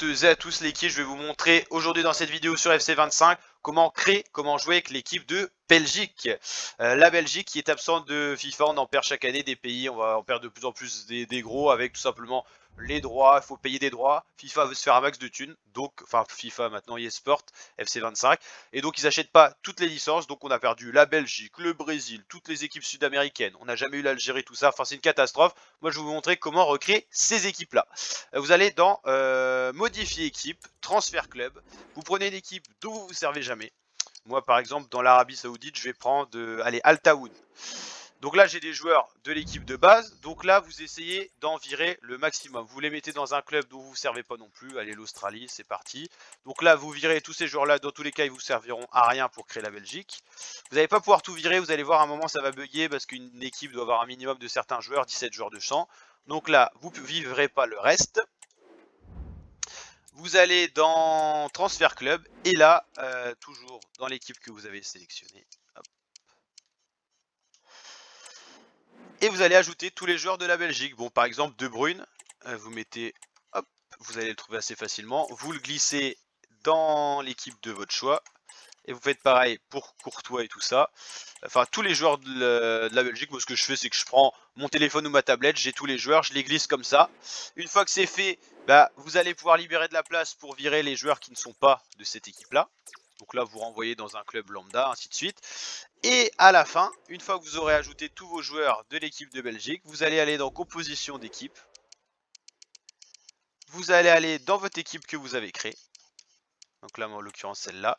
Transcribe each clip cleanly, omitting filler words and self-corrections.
toutes et à tous l'équipe, je vais vous montrer aujourd'hui dans cette vidéo sur FC25 comment créer, comment jouer avec l'équipe de Belgique. La Belgique qui est absente de FIFA, on en perd chaque année des pays, on va en perdre de plus en plus des gros avec tout simplement les droits, il faut payer des droits. FIFA veut se faire un max de thunes, donc, enfin FIFA maintenant eSport, FC25, et donc ils n'achètent pas toutes les licences, donc on a perdu la Belgique, le Brésil, toutes les équipes sud-américaines, on n'a jamais eu l'Algérie, tout ça, enfin c'est une catastrophe. Moi je vais vous montrer comment recréer ces équipes-là. Vous allez dans modifier équipe, transfert club, vous prenez une équipe dont vous ne vous servez jamais. Moi par exemple dans l'Arabie Saoudite je vais prendre allez, Al Taoun. Donc là j'ai des joueurs de l'équipe de base, donc là vous essayez d'en virer le maximum. Vous les mettez dans un club dont vous ne vous servez pas non plus, allez l'Australie c'est parti. Donc là vous virez tous ces joueurs là, dans tous les cas ils vous serviront à rien pour créer la Belgique. Vous n'allez pas pouvoir tout virer, vous allez voir à un moment ça va bugger parce qu'une équipe doit avoir un minimum de certains joueurs, 17 joueurs de champ. Donc là vous ne vivrez pas le reste. Vous allez dans Transfer Club et là, toujours dans l'équipe que vous avez sélectionnée. Hop. Et vous allez ajouter tous les joueurs de la Belgique. Bon, par exemple, De Bruyne, vous mettez, hop, vous allez le trouver assez facilement. Vous le glissez dans l'équipe de votre choix. Et vous faites pareil pour Courtois et tout ça. Enfin, tous les joueurs de la Belgique, moi ce que je fais, c'est que je prends mon téléphone ou ma tablette, j'ai tous les joueurs, je les glisse comme ça. Une fois que c'est fait, bah, vous allez pouvoir libérer de la place pour virer les joueurs qui ne sont pas de cette équipe-là. Donc là, vous renvoyez dans un club lambda, ainsi de suite. Et à la fin, une fois que vous aurez ajouté tous vos joueurs de l'équipe de Belgique, vous allez aller dans composition d'équipe. Vous allez aller dans votre équipe que vous avez créée. Donc là, en l'occurrence, celle-là.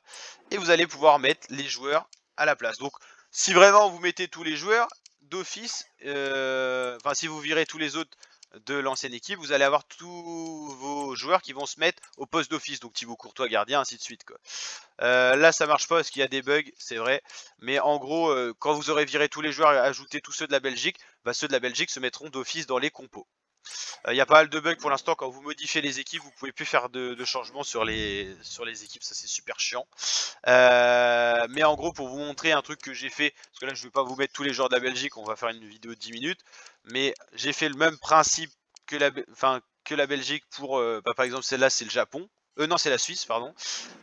Et vous allez pouvoir mettre les joueurs à la place. Donc, si vraiment vous mettez tous les joueurs d'office, enfin, si vous virez tous les autres de l'ancienne équipe, vous allez avoir tous vos joueurs qui vont se mettre au poste d'office. Donc, Thibaut Courtois, gardien, ainsi de suite, quoi. Là, ça marche pas parce qu'il y a des bugs, c'est vrai. Mais en gros, quand vous aurez viré tous les joueurs et ajouté tous ceux de la Belgique, bah, ceux de la Belgique se mettront d'office dans les compos. Il y a pas mal de bugs pour l'instant. Quand vous modifiez les équipes, vous pouvez plus faire de changements sur les équipes, ça c'est super chiant. Mais en gros, pour vous montrer un truc que j'ai fait, parce que là je vais pas vous mettre tous les joueurs de la Belgique, on va faire une vidéo de 10 minutes, mais j'ai fait le même principe que la Belgique pour, bah, par exemple celle-là c'est le Japon, non c'est la Suisse pardon.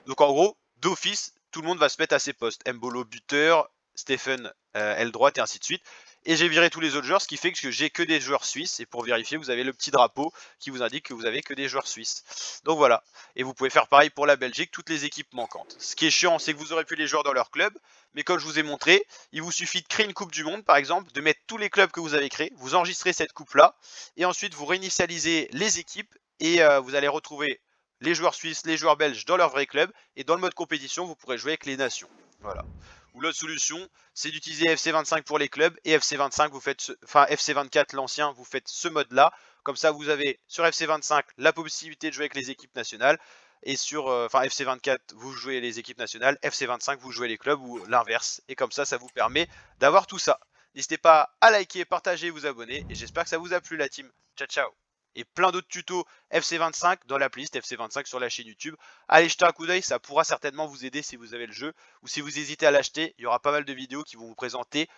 Donc en gros, d'office, tout le monde va se mettre à ses postes. Mbolo buteur, Stephen aile droite et ainsi de suite. Et j'ai viré tous les autres joueurs, ce qui fait que j'ai que des joueurs suisses. Et pour vérifier, vous avez le petit drapeau qui vous indique que vous avez que des joueurs suisses. Donc voilà. Et vous pouvez faire pareil pour la Belgique, toutes les équipes manquantes. Ce qui est chiant, c'est que vous aurez plus les joueurs dans leur club. Mais comme je vous ai montré, il vous suffit de créer une coupe du monde, par exemple, de mettre tous les clubs que vous avez créés. Vous enregistrez cette coupe-là. Et ensuite, vous réinitialisez les équipes. Et vous allez retrouver les joueurs suisses, les joueurs belges dans leur vrai club. Et dans le mode compétition, vous pourrez jouer avec les nations. Voilà. Ou l'autre solution, c'est d'utiliser FC25 pour les clubs et FC25 vous faites, enfin FC24 l'ancien, vous faites ce mode-là. Comme ça, vous avez sur FC25 la possibilité de jouer avec les équipes nationales et sur, enfin FC24 vous jouez les équipes nationales, FC25 vous jouez les clubs ou l'inverse. Et comme ça, ça vous permet d'avoir tout ça. N'hésitez pas à liker, partager, vous abonner et j'espère que ça vous a plu la team. Ciao ciao. Et plein d'autres tutos FC25 dans la playlist FC25 sur la chaîne YouTube. Allez jeter un coup d'œil, ça pourra certainement vous aider si vous avez le jeu. Ou si vous hésitez à l'acheter, il y aura pas mal de vidéos qui vont vous présenter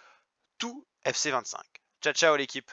tout FC25. Ciao ciao l'équipe.